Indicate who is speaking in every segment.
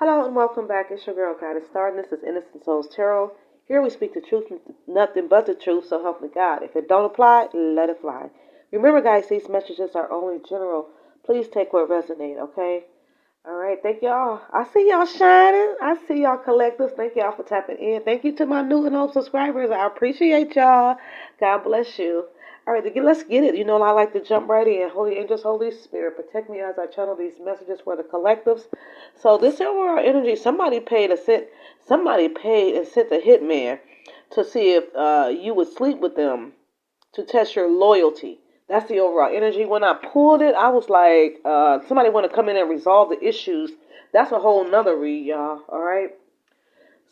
Speaker 1: Hello and welcome back. It's your girl Goddess Star, and this is Innocent Souls Tarot. Here we speak the truth, nothing but the truth, so help me God. If it don't apply, let it fly. Remember, guys, these messages are only general. Please take what resonate, okay? All right, thank y'all. I see y'all shining. I see y'all collectives. Thank y'all for tapping in. Thank you to my new and old subscribers. I appreciate y'all. God bless you. All right, let's get it. You know, I like to jump right in. Holy angels, Holy Spirit, protect me as I channel these messages for the collectives. So this overall energy, somebody paid and sent a hitman to see if you would sleep with them to test your loyalty. That's the overall energy. When I pulled it, I was like, somebody want to come in and resolve the issues. That's a whole nother read, y'all. All right.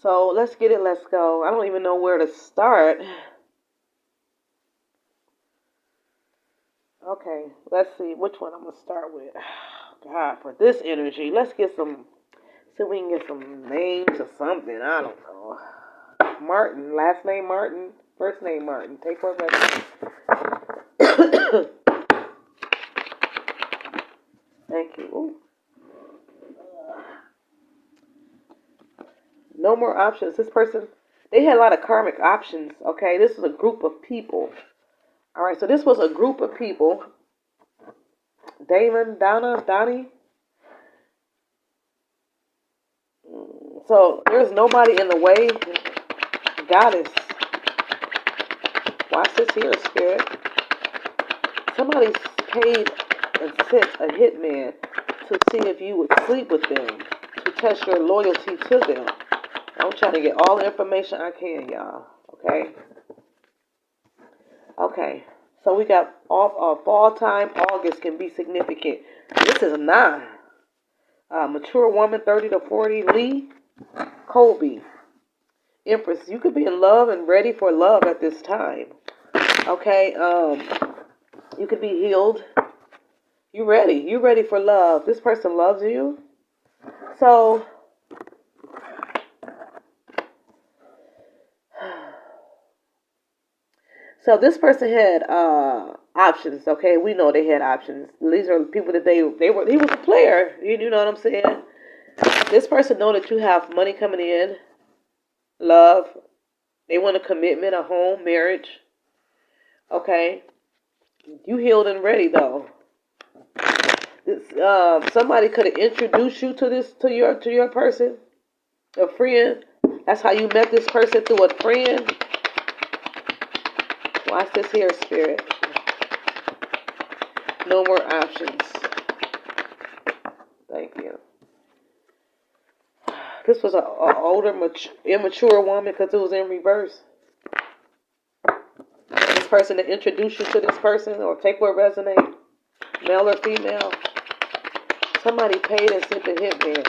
Speaker 1: So let's get it. Let's go. I don't even know where to start. Okay, let's see which one I'm going to start with. God, for this energy, let's get some, see if we can get some names or something. I don't know. Martin, last name Martin, first name Martin. Take what reference. Thank you. Ooh. No more options. This person, they had a lot of karmic options. Okay, this is a group of people. All right, so this was a group of people. Damon, Donna, Donnie. So there's nobody in the way. Goddess. Watch this here, Spirit. Somebody's paid and sent a hitman to see if you would sleep with them, to test your loyalty to them. I'm trying to get all the information I can, y'all. Okay? Okay. So we got fall time. August can be significant. This is 9. Mature woman, 30 to 40. Lee Colby. Empress, you could be in love and ready for love at this time. Okay? You could be healed. You ready. You ready for love. This person loves you. So this person had options, okay? We know they had options. These are people that he was a player. You know what I'm saying? This person know that you have money coming in, love. They want a commitment, a home, marriage. Okay? You healed and ready though. This, somebody could have introduced you to your person, a friend. That's how you met this person, through a friend. Watch this here, Spirit. No more options. Thank you. This was an older, immature woman because it was in reverse. This person to introduce you to this person or take what resonate, male or female. Somebody paid and sent a hitman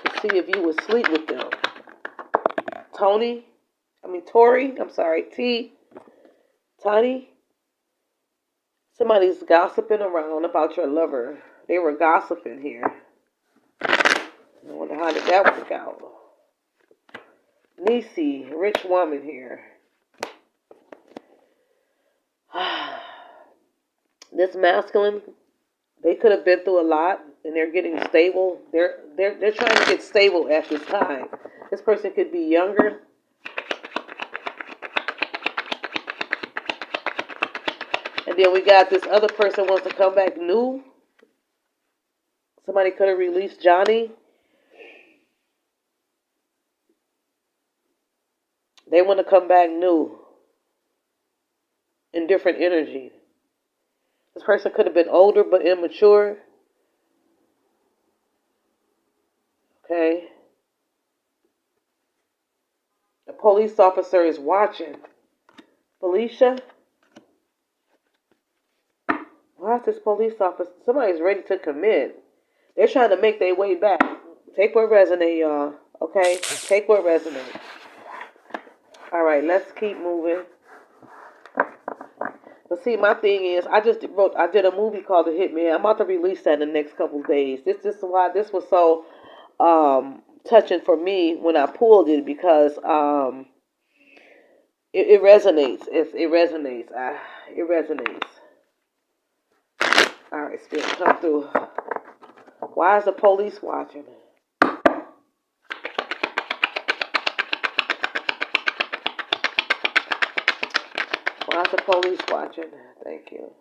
Speaker 1: to see if you would sleep with them. Tori, Tony. Somebody's gossiping around about your lover. They were gossiping here. I wonder how did that work out. Nisi, rich woman here. This masculine, they could have been through a lot and they're getting stable. They're trying to get stable at this time. This person could be younger. And then we got this other person wants to come back new. Somebody could have released Johnny. They want to come back new. In different energy. This person could have been older but immature. Okay. A police officer is watching. Felicia. Why is this police officer? Somebody's ready to commit. They're trying to make their way back. Take what resonate, y'all. Okay? Take what resonate. All right, let's keep moving. But see, my thing is, I did a movie called The Hitman. I'm about to release that in the next couple of days. This is why this was so touching for me when I pulled it, because it resonates. It resonates. It resonates. All right, Spirit, come through. Why is the police watching? Why is the police watching? Thank you.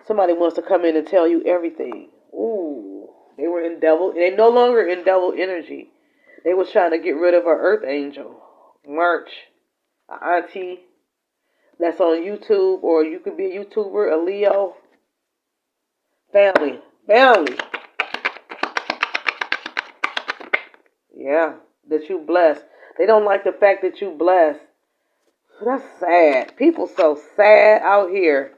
Speaker 1: Somebody wants to come in and tell you everything. Ooh, they were in devil. They no longer in devil energy. They was trying to get rid of our earth angel, March, an auntie that's on YouTube, or you could be a YouTuber, a Leo. Family. Yeah, that you blessed. They don't like the fact that you blessed. That's sad. People so sad out here.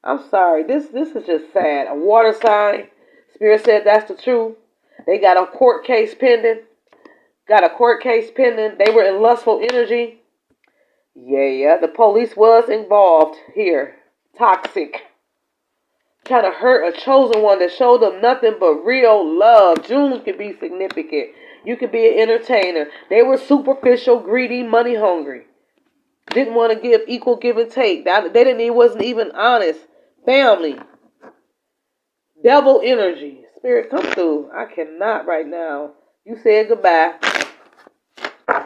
Speaker 1: I'm sorry. This is just sad. A water sign. Spirit said that's the truth. They got a court case pending. They were in lustful energy. Yeah. The police was involved here. Toxic. Trying to hurt a chosen one that showed them nothing but real love. June could be significant. You could be an entertainer. They were superficial, greedy, money hungry. Didn't want to give equal give and take. It wasn't even honest. Family. Devil energy. Spirit, come through. I cannot right now. You said goodbye.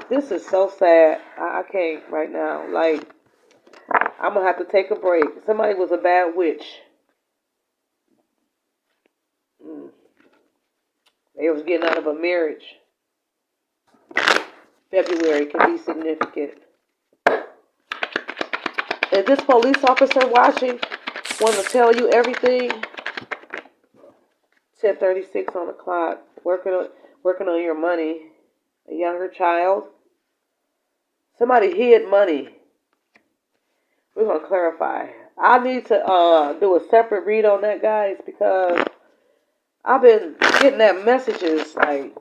Speaker 1: This is so sad. I can't right now. Like, I'm going to have to take a break. Somebody was a bad witch. They was getting out of a marriage. February can be significant. If this police officer watching want to tell you everything, 10:36 on the clock, working on your money, a younger child. Somebody hid money. We're going to clarify. I need to do a separate read on that, guys, because I've been getting that messages like,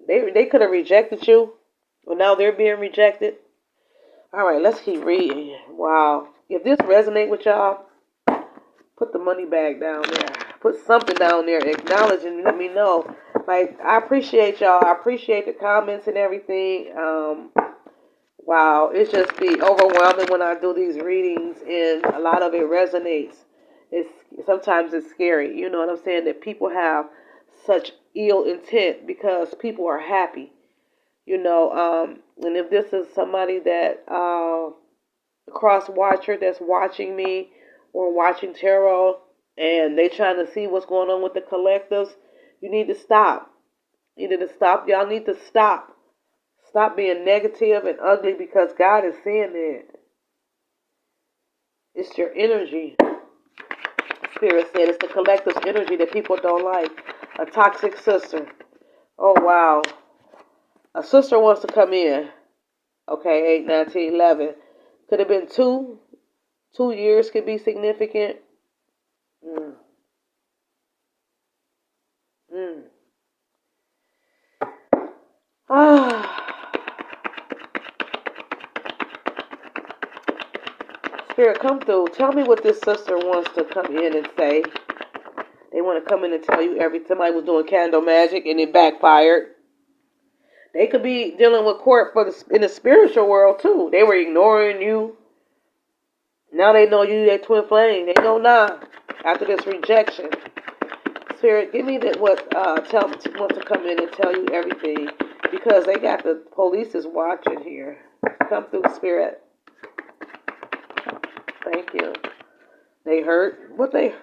Speaker 1: they could have rejected you, but now they're being rejected. All right, let's keep reading. Wow. If this resonates with y'all, put the money bag down there. Put something down there. Acknowledge and let me know. Like, I appreciate y'all. I appreciate the comments and everything. Wow. It's just be overwhelming when I do these readings, and a lot of it resonates. Sometimes it's scary. You know what I'm saying? That people have such ill intent because people are happy. And if this is somebody that cross watcher that's watching me or watching tarot, and they trying to see what's going on with the collectives, you need to stop. You need to stop. Y'all need to stop. Stop being negative and ugly, because God is seeing it. It's your energy. Spirit said it's the collective energy that people don't like. A toxic sister. Oh, wow. A sister wants to come in. Okay, 8, 9, 10, 11. Could have been 2. 2 years could be significant. Spirit, come through. Tell me what this sister wants to come in and say. They want to come in and tell you everything. Somebody was doing candle magic and it backfired. They could be dealing with court in the spiritual world too. They were ignoring you. Now they know you, they twin flame. They know now after this rejection. Spirit, give me wants to come in and tell you everything, because they got the police is watching here. Come through, Spirit. Thank you. They hurt. What they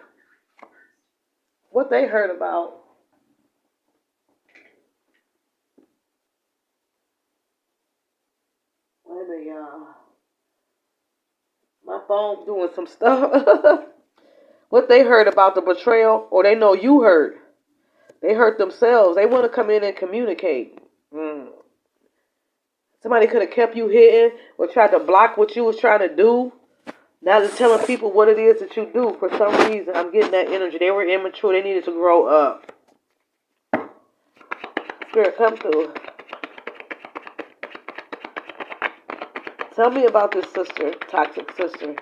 Speaker 1: heard about? Wait a minute, y'all. My phone's doing some stuff. What they heard about the betrayal, or they know you heard. They hurt themselves. They want to come in and communicate. Somebody could have kept you hidden or tried to block what you was trying to do. Now they're telling people what it is that you do. For some reason, I'm getting that energy. They were immature. They needed to grow up. Spirit, come through. Tell me about this sister, toxic sister.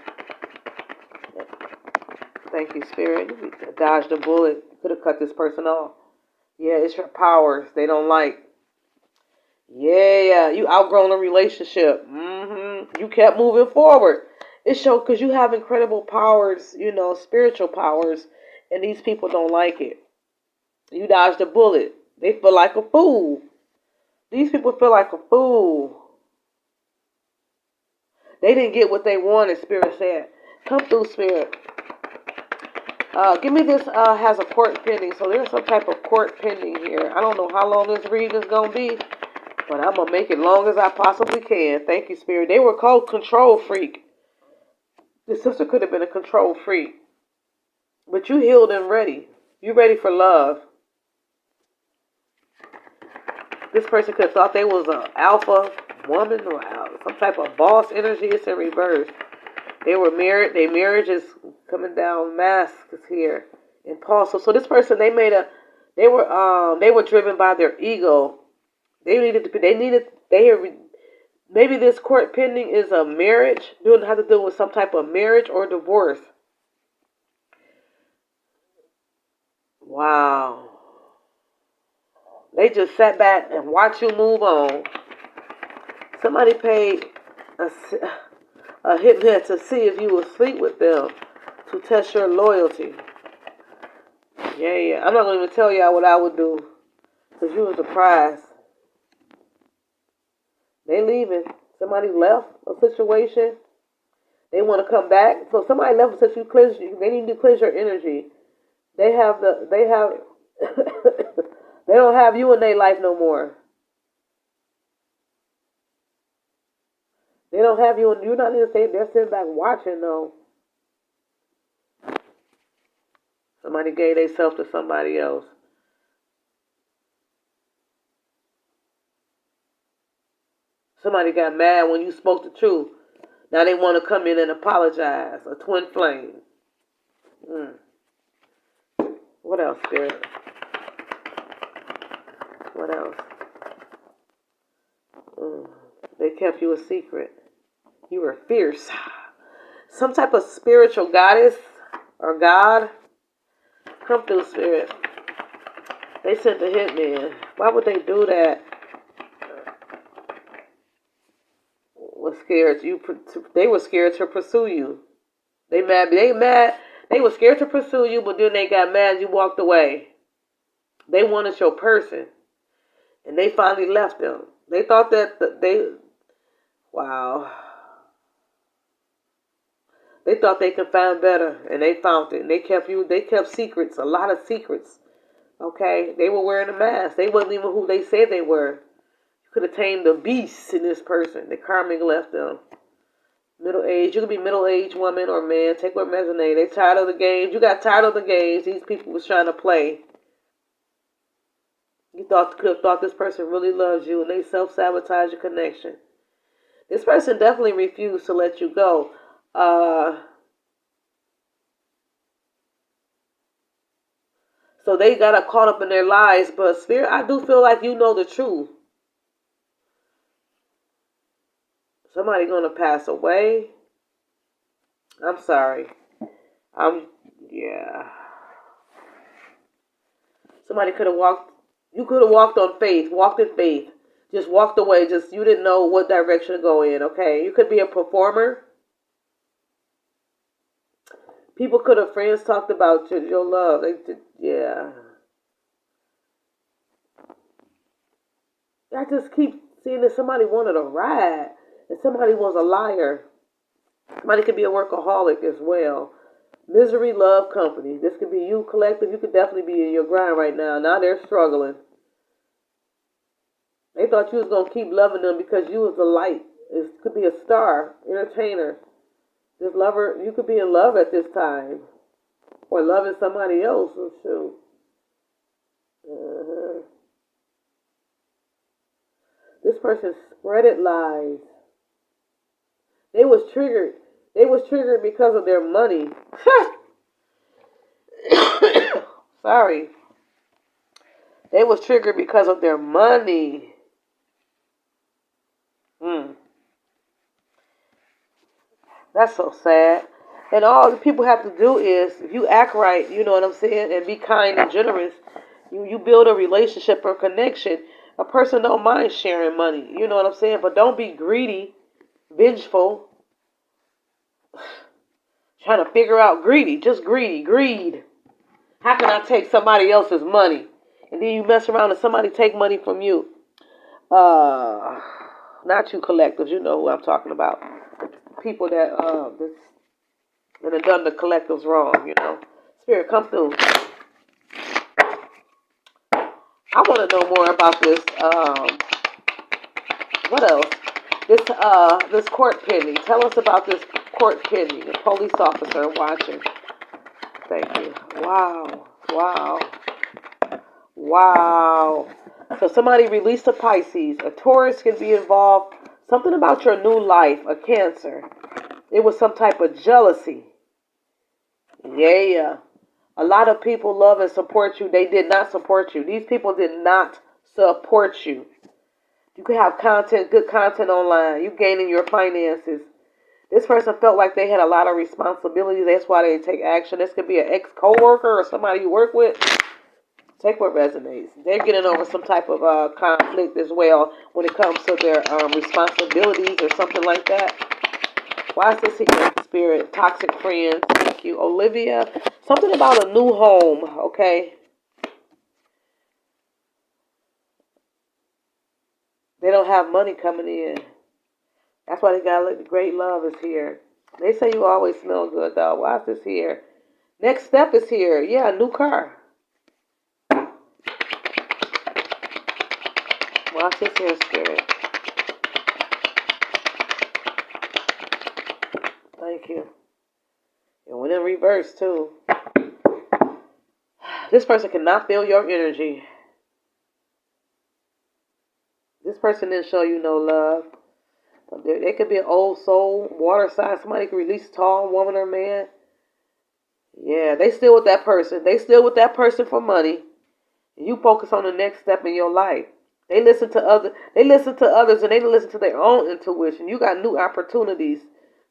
Speaker 1: Thank you, Spirit. You dodged a bullet. You could have cut this person off. Yeah, it's your powers they don't like. Yeah, you outgrown a relationship. You kept moving forward. It showed because you have incredible powers, spiritual powers, and these people don't like it. You dodged a bullet. They feel like a fool. These people feel like a fool. They didn't get what they wanted, Spirit said. Come through, Spirit. Give me this has a court pending. So there's some type of court pending here. I don't know how long this reading is going to be, but I'm going to make it long as I possibly can. Thank you, Spirit. They were called control freak. The sister could have been a control freak. But you healed and ready. You ready for love. This person could have thought they was an alpha woman or some type of boss energy. It's in reverse. They were married. Their marriage is coming down. Mask is here. And Paul. So this person, they were driven by their ego. Maybe this court pending is a marriage. Doing have to do with some type of marriage or divorce. Wow. They just sat back and watched you move on. Somebody paid a hitman to see if you would sleep with them to test your loyalty. Yeah. I'm not going to even tell y'all what I would do because you was a prize. They leaving. Somebody left a situation. They want to come back. So somebody left since you cleanse. They need to cleanse your energy. They don't have you in their life no more. They don't have you, and you're not even saying they're sitting back watching though. Somebody gave themselves to somebody else. Somebody got mad when you spoke the truth. Now they want to come in and apologize. A twin flame. What else, Spirit? What else? They kept you a secret. You were fierce. Some type of spiritual goddess or god. Come through, Spirit. They sent the hitman. Why would they do that? Was scared they were scared to pursue you. They mad. They were scared to pursue you, but then they got mad. You walked away. They wanted your person, and they finally left them. They thought that wow. They thought they could find better, and they found it. And they kept secrets, a lot of secrets. Okay, they were wearing a mask. They wasn't even who they said they were. You could have tamed the beast in this person. The karmic left them. Middle age. You could be middle-aged woman or man. Take what resonate. They tired of the games. You got tired of the games these people was trying to play. You could have thought this person really loves you, and they self-sabotage your connection. This person definitely refused to let you go. So they got caught up in their lies, but Spirit, I do feel like you know the truth. Somebody gonna pass away. I'm sorry. Yeah. Somebody could have walked. You could have walked on faith, walked in faith. Just walked away. You didn't know what direction to go in. Okay, you could be a performer. People could have friends talked about your love. Yeah. I just keep seeing that somebody wanted a ride, and somebody was a liar. Somebody could be a workaholic as well. Misery, love, company. This could be you collective. You could definitely be in your grind right now. Now they're struggling. They thought you was going to keep loving them because you was the light. It could be a star, entertainer. This lover, you could be in love at this time. Or loving somebody else. Shoot. This person spreaded lies. They was triggered. They was triggered because of their money. Sorry. They was triggered because of their money. That's so sad. And all the people have to do is, if you act right, you know what I'm saying, and be kind and generous, you build a relationship or connection. A person don't mind sharing money, you know what I'm saying, but don't be greedy, vengeful, trying to figure out greedy, just greed. How can I take somebody else's money? And then you mess around and somebody take money from you. Not you collectives, you know who I'm talking about. People that have done the collectives wrong, you know. Spirit, come through. I want to know more about this. What else? This court pending. Tell us about this court pending. A police officer watching. Thank you. Wow. Wow. Wow. So somebody released a Pisces. A Taurus can be involved. Something about your new life. A Cancer. It was some type of jealousy. Yeah. A lot of people love and support you. They did not support you. These people did not support you. You could have good content online. You gaining your finances. This person felt like they had a lot of responsibilities. That's why they didn't take action. This could be an ex-coworker or somebody you work with. Take what resonates. They're getting over some type of conflict as well when it comes to their responsibilities or something like that. Why is this here? Spirit, toxic friends. Thank you. Olivia, something about a new home, okay? They don't have money coming in. That's why they got the great love is here. They say you always smell good, though. Why is this here? Next step is here. Yeah, a new car. Why is this here, Spirit? Thank you. It went in reverse, too. This person cannot feel your energy. This person didn't show you no love. They could be an old soul, water sign. Somebody could release a tall woman or man. Yeah, they still with that person. They still with that person for money. You focus on the next step in your life. They listen to others and they listen to their own intuition. You got new opportunities.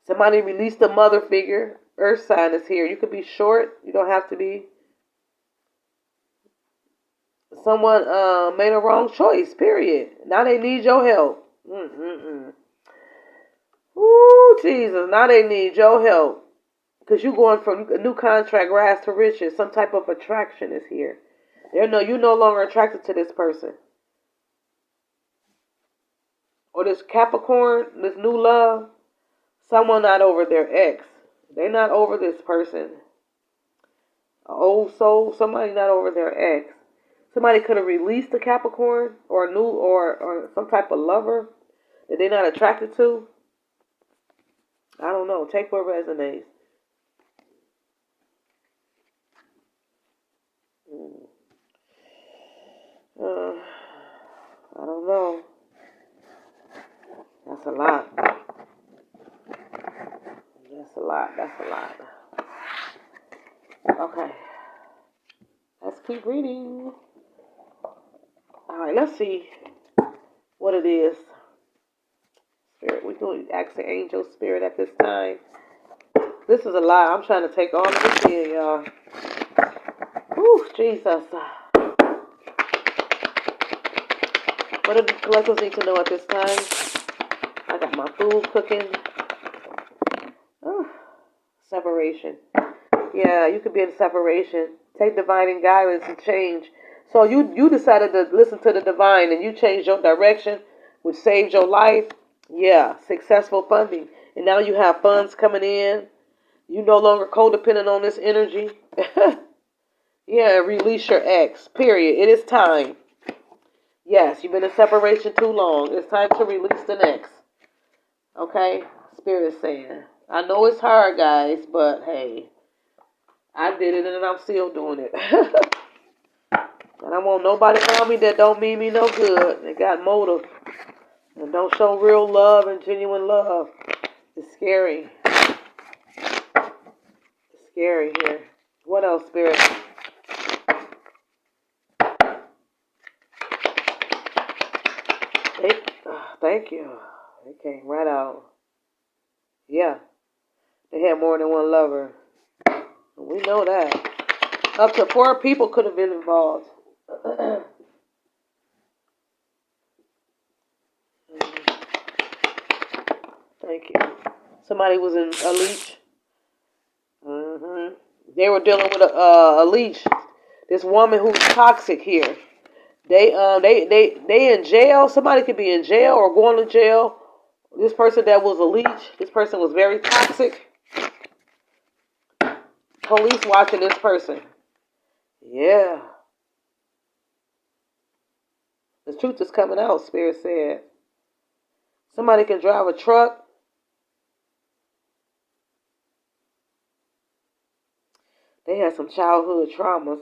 Speaker 1: Somebody released a mother figure. Earth sign is here. You could be short. You don't have to be. Someone made a wrong choice, period. Now they need your help. Ooh, Jesus. Now they need your help. Because you're going from a new contract, rise to riches. Some type of attraction is here. You're no longer attracted to this person. Or this Capricorn, this new love. Someone not over their ex. They're not over this person. An old soul, somebody not over their ex. Somebody could have released a Capricorn or a new or some type of lover that they're not attracted to. I don't know. Take what resonates. I don't know. That's a lot. That's a lot. That's a lot. Okay. Let's keep reading. All right, let's see what it is. Spirit, we're going to ask the angel spirit at this time. This is a lot. I'm trying to take all of this in, y'all. Whew, Jesus. What do the collectives need to know at this time? I got my food cooking. Oh, separation. Yeah, you could be in separation. Take divine guidance and change. So you decided to listen to the divine and you changed your direction, which saved your life. Yeah, successful funding. And now you have funds coming in. You no longer codependent on this energy. Yeah, release your ex. Period. It is time. Yes, you've been in separation too long. It's time to release the next. Okay? Spirit is saying. I know it's hard, guys, but hey, I did it and I'm still doing it. And I want nobody around me that don't mean me no good. They got motive. And don't show real love and genuine love. It's scary. It's scary here. What else, Spirit? Thank you. They came right out. Yeah. They had more than one lover. We know that. Up to 4 people could have been involved. Thank you. Somebody was in a leech. They were dealing with a leech. This woman who's toxic here. They in jail. Somebody could be in jail or going to jail. This person that was a leech. This person was very toxic. Police watching this person. Yeah. The truth is coming out, Spirit said. Somebody can drive a truck. They had some childhood traumas.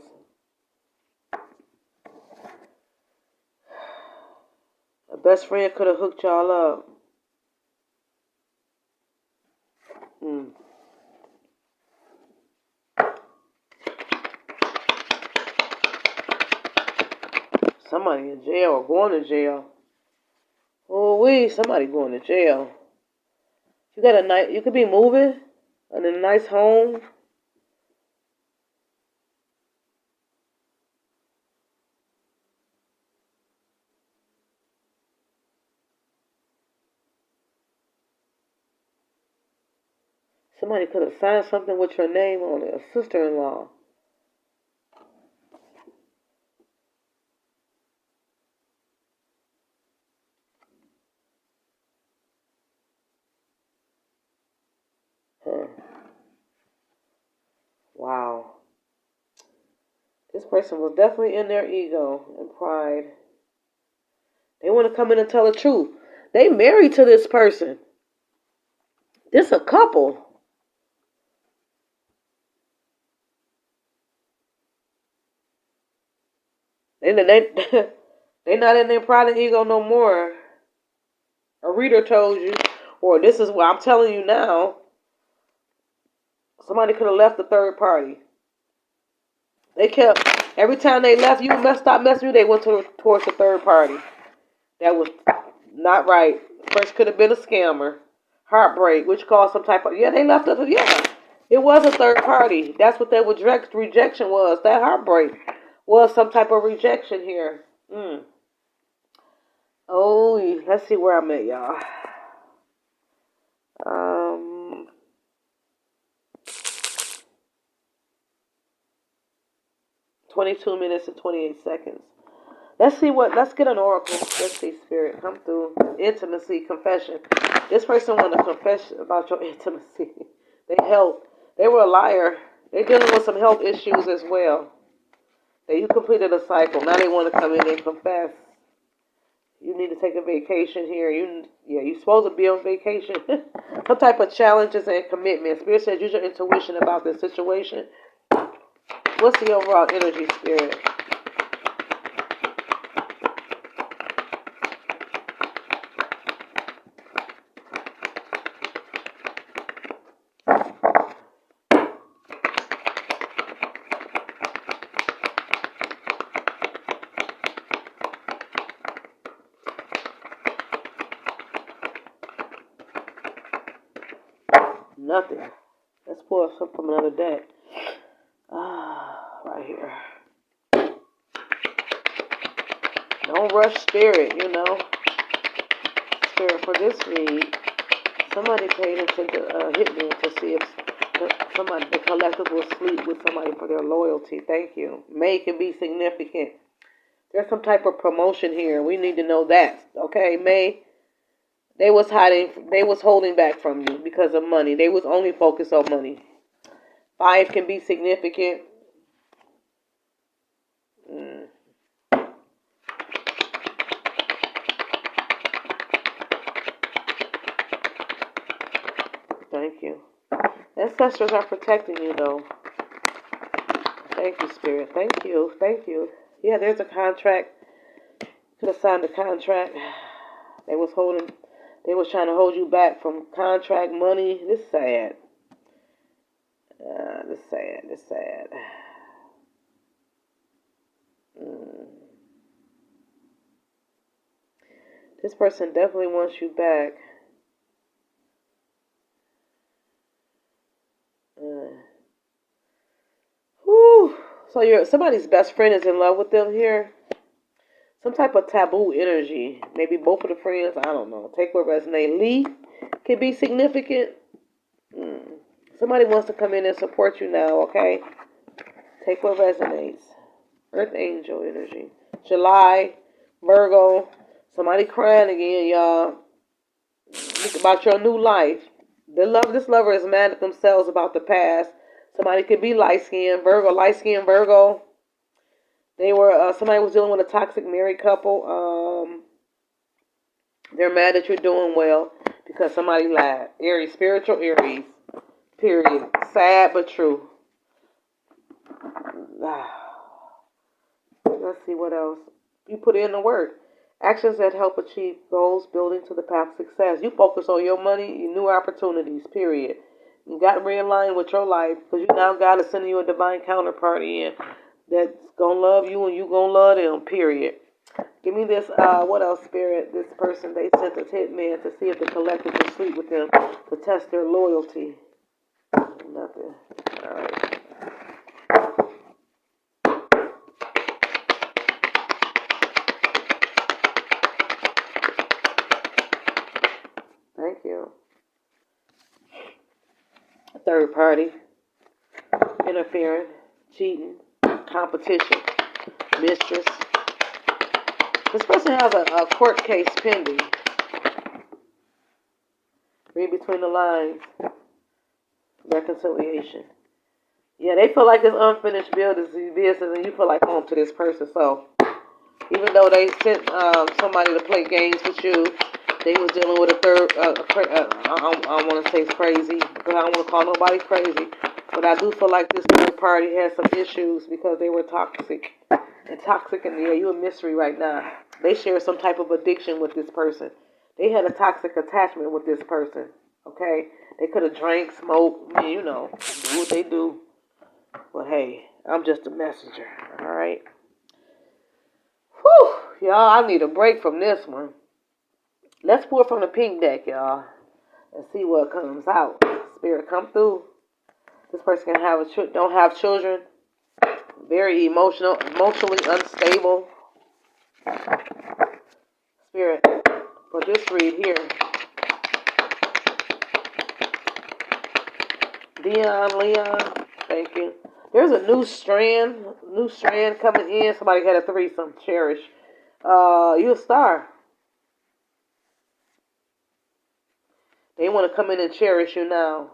Speaker 1: A best friend could have hooked y'all up. Somebody in jail or going to jail. Oh, somebody going to jail. You got a nice. You could be moving in a nice home. Somebody could have signed something with your name on it. A sister-in-law. Huh. Wow. This person was definitely in their ego and pride. They want to come in and tell the truth. They married to this person. This a couple. They they not in their pride and ego no more. A reader told you, or this is what I'm telling you now. Somebody could have left the third party. They kept every time they left you, stopped messing with you. They went towards the third party. That was not right. First could have been a scammer, heartbreak, which caused some type of they left us. Yeah, it was a third party. That's what that rejection was. That heartbreak was some type of rejection here. Oh, let's see where I'm at, y'all. 22 minutes and 28 seconds. Let's get an oracle. Let's see, Spirit, come through. Intimacy, confession. This person want to confess about your intimacy. They were a liar. They're dealing with some health issues as well. You completed a cycle. Now they want to come in and confess. You need to take a vacation here. You're supposed to be on vacation. Some type of challenges and commitment. Spirit says use your intuition about this situation. What's the overall energy, Spirit? Nothing. Let's pull some from another deck. Right here. Don't rush, Spirit, Spirit, for this read, somebody paid attention to Hitman to see if the collective will sleep with somebody for their loyalty. Thank you. May can be significant. There's some type of promotion here. We need to know that. Okay, May. They was holding back from you because of money. They was only focused on money. 5 can be significant. Thank you. Ancestors are protecting you, though. Thank you, Spirit. Thank you. Thank you. Yeah, there's a contract. Could have signed a contract. They was trying to hold you back from contract money. This is sad. This sad. This person definitely wants you back. So somebody's best friend is in love with them here. Some type of taboo energy. Maybe both of the friends. I don't know. Take what resonates. Lee can be significant. Somebody wants to come in and support you now, okay? Take what resonates. Earth angel energy. July, Virgo. Somebody crying again, y'all. Think about your new life. This lover is mad at themselves about the past. Somebody could be light skinned Virgo. They were somebody was dealing with a toxic married couple. They're mad that you're doing well because somebody lied. Aries, spiritual Aries. Period. Sad but true. Let's see what else. You put in the work. Actions that help achieve goals, building to the path of success. You focus on your money, your new opportunities, period. You got to realign with your life because you now God is sending you a divine counterparty in that's going to love you and you going to love them, period. Give me this, what else, Spirit? This person, they sent this hitman to see if the collective will sleep with them to test their loyalty. Nothing. All right. Thank you. Third party, interfering, cheating, competition, mistress. This person has a court case pending. Read between the lines. Reconciliation. Yeah, they feel like it's unfinished business and you feel like home to this person. So, even though they sent somebody to play games with you, they was dealing with a third, I don't want to say crazy, because I don't want to call nobody crazy, but I do feel like this third party has some issues because they were toxic. And toxic in the air, you're a mystery right now. They share some type of addiction with this person. They had a toxic attachment with this person, okay? They could have drank, smoked, do what they do. But hey, I'm just a messenger, all right? Whew, y'all, I need a break from this one. Let's pull from the pink deck, y'all, and see what comes out. Spirit, come through. This person can don't have children. Very emotionally unstable. Spirit, for this read here. Leon, thank you. There's a new strand coming in. Somebody had a threesome. Cherish. You a star. They want to come in and cherish you now.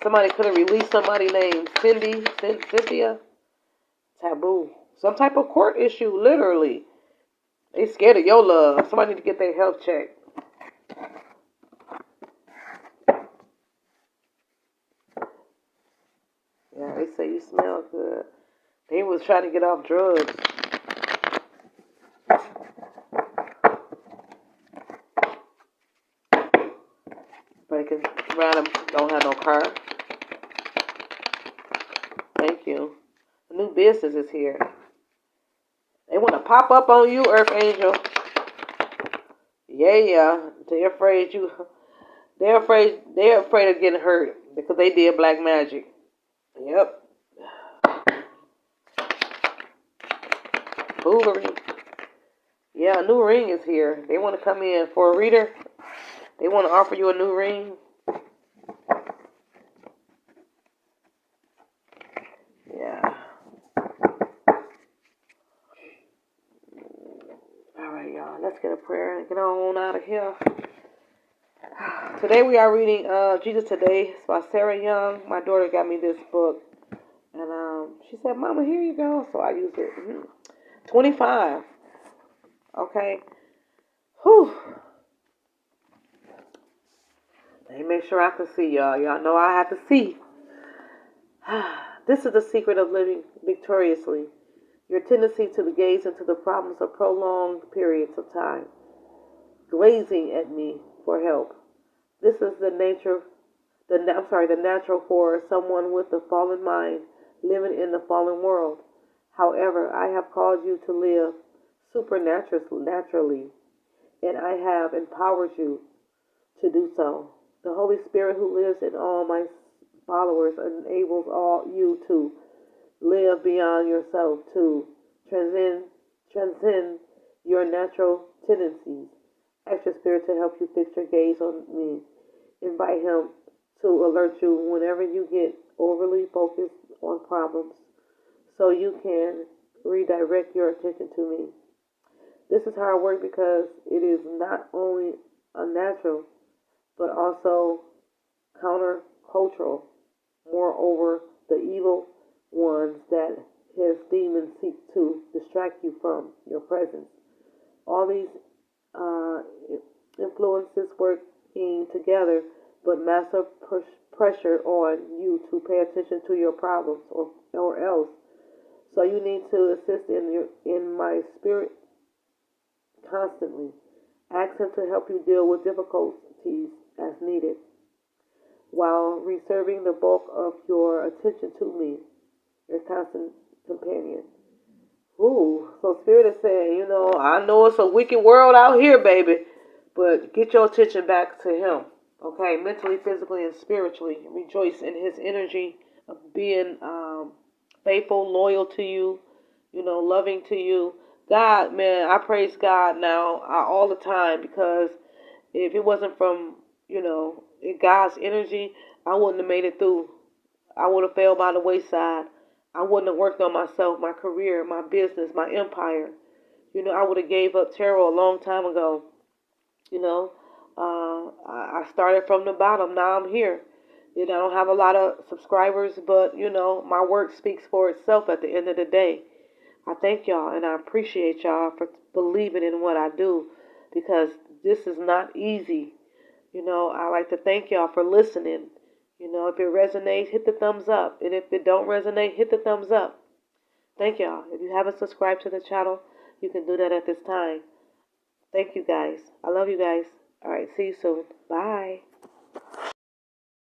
Speaker 1: Somebody could have released somebody named Cynthia. Taboo. Some type of court issue, literally. They scared of your love. Somebody need to get their health checked. Yeah, they say you smell good. They was trying to get off drugs. Breaking around them, don't have no car. Thank you. A new business is here. They want to pop up on you, Earth Angel. Yeah. They're afraid of getting hurt because they did black magic. Yep. Foolery. Yeah, a new ring is here. They want to come in for a reader. They want to offer you a new ring. Yeah. All right, y'all. Let's get a prayer and get on out of here. Today we are reading Jesus Today. It's by Sarah Young. My daughter got me this book. And she said, Mama, here you go. So I used it. 25. Okay. Whew. Let me make sure I can see y'all. Y'all know I have to see. This is the secret of living victoriously. Your tendency to gaze into the problems of prolonged periods of time, glazing at me for help. This is the natural for someone with a fallen mind living in the fallen world. However, I have called you to live supernaturally, and I have empowered you to do so. The Holy Spirit who lives in all my followers enables all you to live beyond yourself, to transcend your natural tendencies. Ask your spirit to help you fix your gaze on me. Invite him to alert you whenever you get overly focused on problems so you can redirect your attention to me. This is hard work because it is not only unnatural, but also countercultural. Moreover, the evil ones that his demons seek to distract you from your presence. All these uh, influences working together, but massive pressure on you to pay attention to your problems, or else. So you need to assist in my spirit constantly. Ask him to help you deal with difficulties as needed, while reserving the bulk of your attention to me, your constant companion. Ooh, so Spirit is saying, I know it's a wicked world out here, baby, but get your attention back to Him, okay? Mentally, physically, and spiritually. Rejoice in His energy of being faithful, loyal to you, loving to you. God, man, I praise God now all the time, because if it wasn't from, God's energy, I wouldn't have made it through. I would have fell by the wayside. I wouldn't have worked on myself, my career, my business, my empire. I would have gave up tarot a long time ago. You know, I started from the bottom. Now I'm here. I don't have a lot of subscribers, but my work speaks for itself at the end of the day. I thank y'all and I appreciate y'all for believing in what I do, because this is not easy. I like to thank y'all for listening. If it resonates, hit the thumbs up. And if it don't resonate, hit the thumbs up. Thank y'all. If you haven't subscribed to the channel, you can do that at this time. Thank you guys. I love you guys. All right, see you soon. Bye.